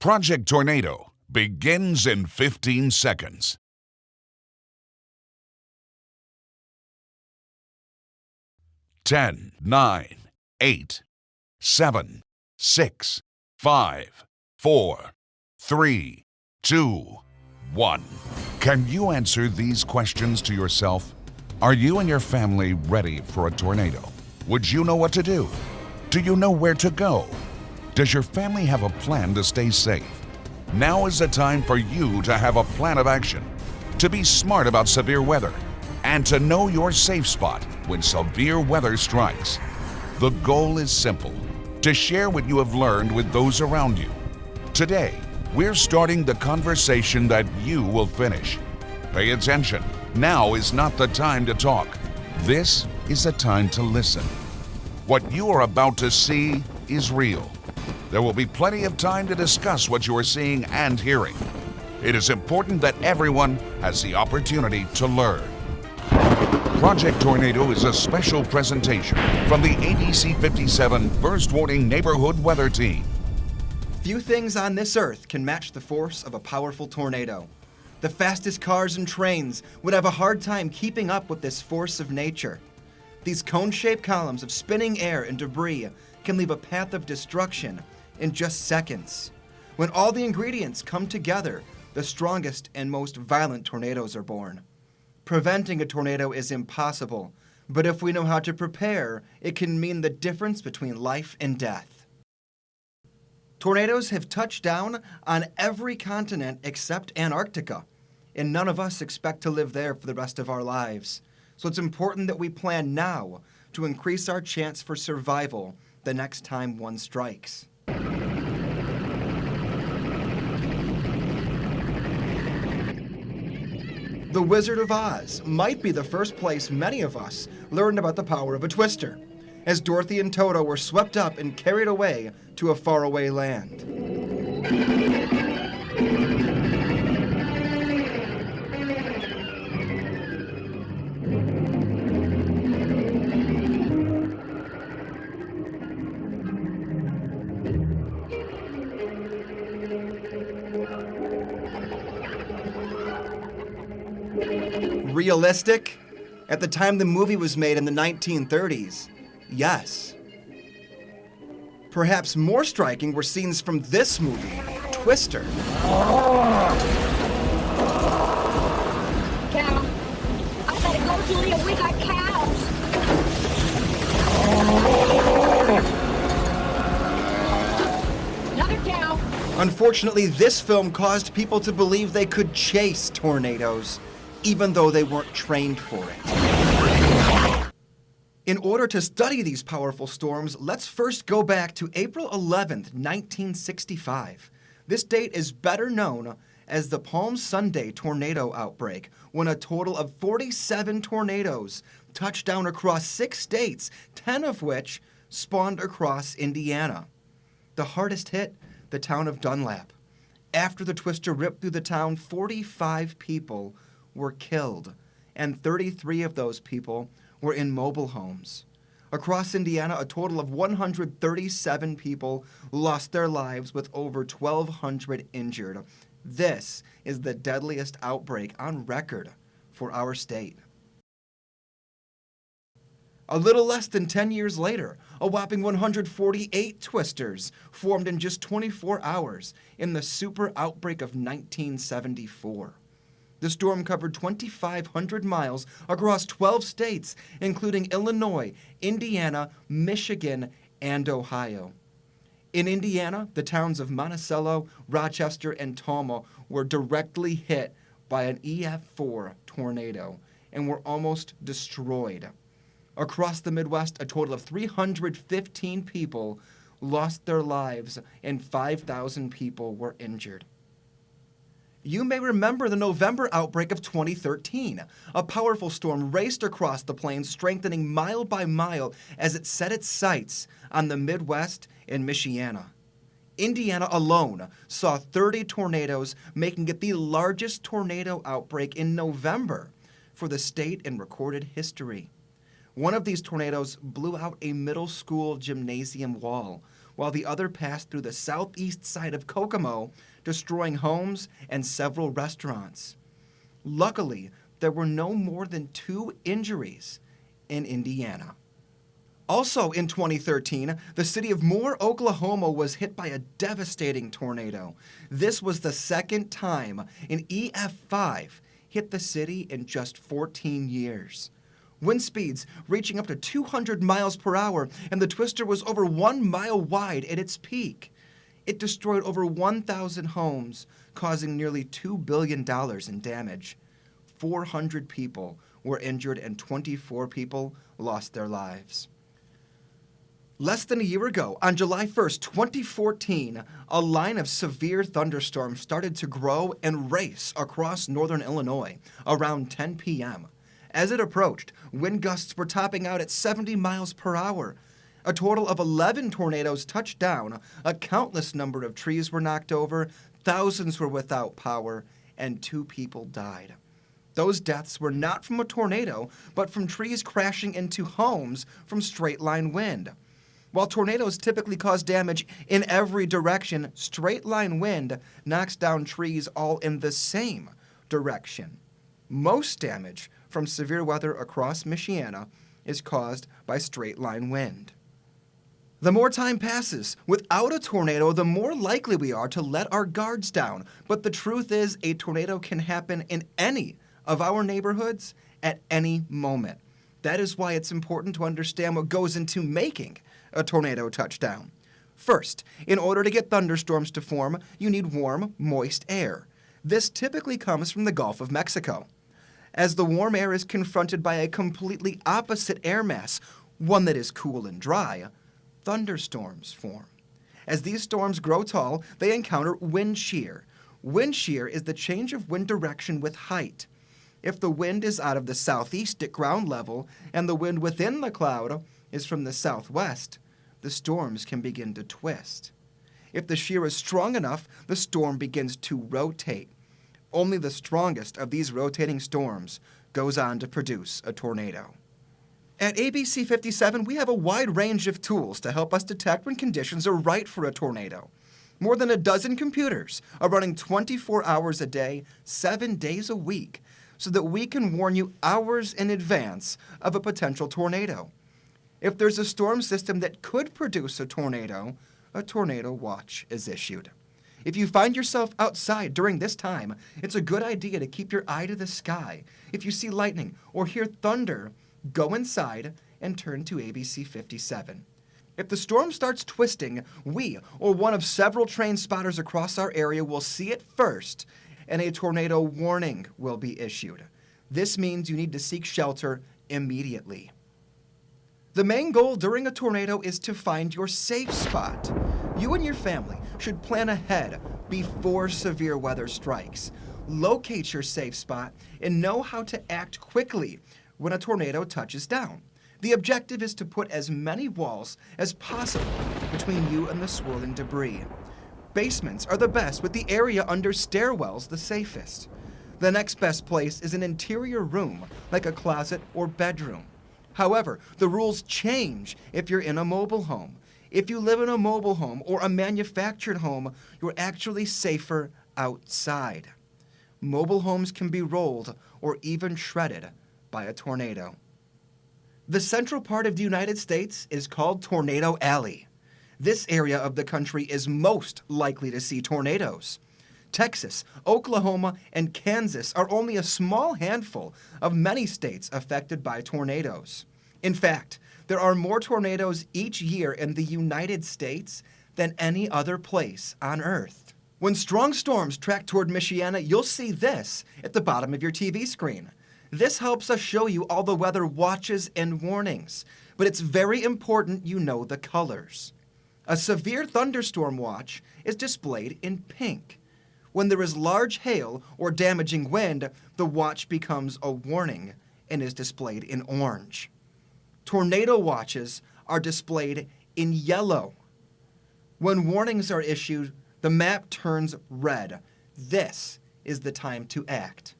Project Tornado begins in 15 seconds. 10, 9, 8, 7, 6, 5, 4, 3, 2, 1. Can you answer these questions to yourself? Are you and your family ready for a tornado? Would you know what to do? Do you know where to go? Does your family have a plan to stay safe? Now is the time for you to have a plan of action, to be smart about severe weather, and to know your safe spot when severe weather strikes. The goal is simple: to share what you have learned with those around you. Today, we're starting the conversation that you will finish. Pay attention. Now is not the time to talk. This is the time to listen. What you are about to see is real. There will be plenty of time to discuss what you are seeing and hearing. It is important that everyone has the opportunity to learn. Project Tornado is a special presentation from the ABC 57 First Warning Neighborhood Weather Team. Few things on this earth can match the force of a powerful tornado. The fastest cars and trains would have a hard time keeping up with this force of nature. These cone-shaped columns of spinning air and debris can leave a path of destruction in just seconds. When all the ingredients come together, the strongest and most violent tornadoes are born. Preventing a tornado is impossible, but if we know how to prepare, it can mean the difference between life and death. Tornadoes have touched down on every continent except Antarctica, and none of us expect to live there for the rest of our lives. So it's important that we plan now to increase our chance for survival the next time one strikes. The Wizard of Oz might be the first place many of us learned about the power of a twister, as Dorothy and Toto were swept up and carried away to a faraway land. Realistic? At the time the movie was made in the 1930s, yes. Perhaps more striking were scenes from this movie, Twister. Cow. I gotta go, Julia. We got cows. Another cow. Unfortunately, this film caused people to believe they could chase tornadoes, even though they weren't trained for it. In order to study these powerful storms, let's first go back to April 11th, 1965. This date is better known as the Palm Sunday tornado outbreak, when a total of 47 tornadoes touched down across 6 states, 10 of which spawned across Indiana. The hardest hit, the town of Dunlap. After the twister ripped through the town, 45 people were killed, and 33 of those people were in mobile homes. Across Indiana, a total of 137 people lost their lives, with over 1,200 injured. This is the deadliest outbreak on record for our state. A little less than 10 years later, a whopping 148 twisters formed in just 24 hours in the super outbreak of 1974. The storm covered 2,500 miles across 12 states, including Illinois, Indiana, Michigan, and Ohio. In Indiana, the towns of Monticello, Rochester, and Talma were directly hit by an EF4 tornado and were almost destroyed. Across the Midwest, a total of 315 people lost their lives and 5,000 people were injured. You may remember the November outbreak of 2013. A powerful storm raced across the plains, strengthening mile by mile as it set its sights on the Midwest and Michiana. Indiana alone saw 30 tornadoes, making it the largest tornado outbreak in November for the state in recorded history. One of these tornadoes blew out a middle school gymnasium wall, while the other passed through the southeast side of Kokomo, destroying homes and several restaurants. Luckily, there were no more than 2 injuries in Indiana. Also in 2013, the city of Moore, Oklahoma was hit by a devastating tornado. This was the second time an EF5 hit the city in just 14 years. Wind speeds reaching up to 200 miles per hour, and the twister was over 1 mile wide at its peak. It destroyed over 1,000 homes, causing nearly $2 billion in damage. 400 people were injured and 24 people lost their lives. Less than a year ago, on July 1st, 2014, a line of severe thunderstorms started to grow and race across northern Illinois around 10 p.m. As it approached, wind gusts were topping out at 70 miles per hour. A total of 11 tornadoes touched down, a countless number of trees were knocked over, thousands were without power, and 2 people died. Those deaths were not from a tornado, but from trees crashing into homes from straight-line wind. While tornadoes typically cause damage in every direction, straight-line wind knocks down trees all in the same direction. Most damage from severe weather across Michiana is caused by straight-line wind. The more time passes without a tornado, the more likely we are to let our guards down. But the truth is, a tornado can happen in any of our neighborhoods at any moment. That is why it's important to understand what goes into making a tornado touchdown. First, in order to get thunderstorms to form, you need warm, moist air. This typically comes from the Gulf of Mexico. As the warm air is confronted by a completely opposite air mass, one that is cool and dry, thunderstorms form. As these storms grow tall, they encounter wind shear. Wind shear is the change of wind direction with height. If the wind is out of the southeast at ground level and the wind within the cloud is from the southwest, the storms can begin to twist. If the shear is strong enough, the storm begins to rotate. Only the strongest of these rotating storms goes on to produce a tornado. At ABC 57, we have a wide range of tools to help us detect when conditions are right for a tornado. More than a dozen computers are running 24 hours a day, 7 days a week, so that we can warn you hours in advance of a potential tornado. If there's a storm system that could produce a tornado watch is issued. If you find yourself outside during this time, it's a good idea to keep your eye to the sky. If you see lightning or hear thunder, go inside and turn to ABC 57. If the storm starts twisting, we or one of several trained spotters across our area will see it first, and a tornado warning will be issued. This means you need to seek shelter immediately. The main goal during a tornado is to find your safe spot. You and your family should plan ahead before severe weather strikes. Locate your safe spot and know how to act quickly when a tornado touches down. The objective is to put as many walls as possible between you and the swirling debris. Basements are the best, with the area under stairwells the safest. The next best place is an interior room, like a closet or bedroom. However, the rules change if you're in a mobile home. If you live in a mobile home or a manufactured home, you're actually safer outside. Mobile homes can be rolled or even shredded by a tornado. The central part of the United States is called Tornado Alley. This area of the country is most likely to see tornadoes. Texas, Oklahoma, and Kansas are only a small handful of many states affected by tornadoes. In fact, there are more tornadoes each year in the United States than any other place on Earth. When strong storms track toward Michiana, you'll see this at the bottom of your TV screen. This helps us show you all the weather watches and warnings, but it's very important you know the colors. A severe thunderstorm watch is displayed in pink. When there is large hail or damaging wind, the watch becomes a warning and is displayed in orange. Tornado watches are displayed in yellow. When warnings are issued, the map turns red. This is the time to act.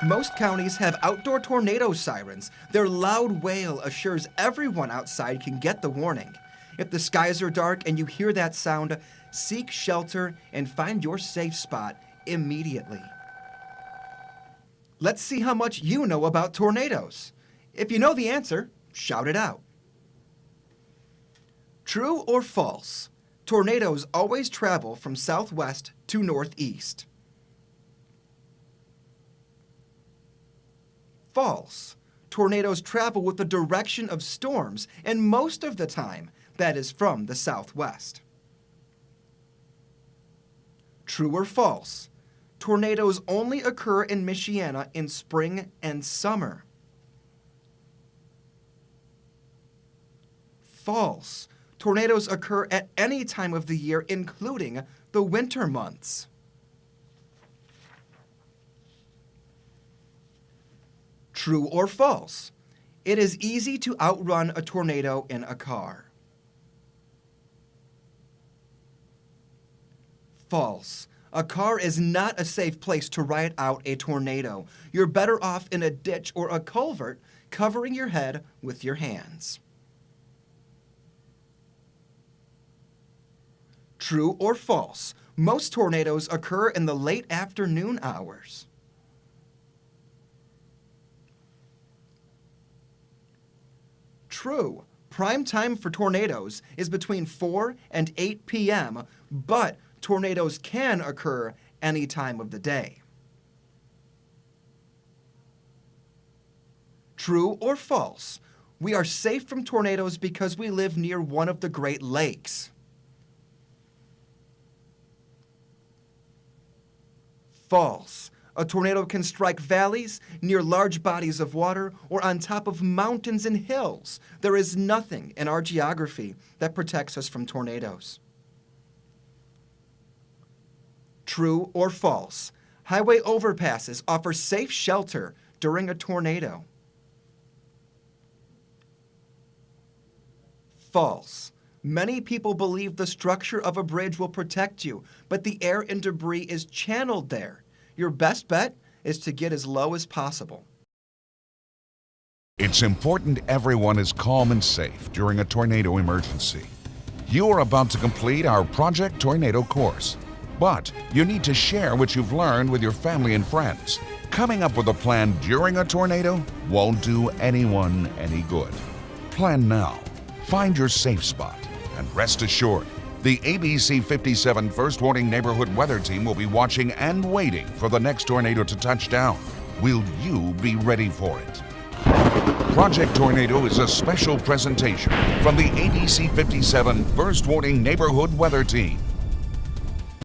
Most counties have outdoor tornado sirens. Their loud wail assures everyone outside can get the warning. If the skies are dark and you hear that sound, seek shelter and find your safe spot immediately. Let's see how much you know about tornadoes. If you know the answer, shout it out. True or false? Tornadoes always travel from southwest to northeast. False. Tornadoes travel with the direction of storms, and most of the time, that is from the southwest. True or false? Tornadoes only occur in Michiana in spring and summer. False. Tornadoes occur at any time of the year, including the winter months. True or false? It is easy to outrun a tornado in a car. False. A car is not a safe place to ride out a tornado. You're better off in a ditch or a culvert, covering your head with your hands. True or false? Most tornadoes occur in the late afternoon hours. True. Prime time for tornadoes is between 4 and 8 p.m., but tornadoes can occur any time of the day. True or false? We are safe from tornadoes because we live near one of the Great Lakes. False. A tornado can strike valleys, near large bodies of water, or on top of mountains and hills. There is nothing in our geography that protects us from tornadoes. True or false? Highway overpasses offer safe shelter during a tornado. False. Many people believe the structure of a bridge will protect you, but the air and debris is channeled there. Your best bet is to get as low as possible. It's important everyone is calm and safe during a tornado emergency. You are about to complete our Project Tornado course, but you need to share what you've learned with your family and friends. Coming up with a plan during a tornado won't do anyone any good. Plan now, find your safe spot, and rest assured, the ABC 57 First Warning Neighborhood Weather Team will be watching and waiting for the next tornado to touch down. Will you be ready for it? Project Tornado is a special presentation from the ABC 57 First Warning Neighborhood Weather Team.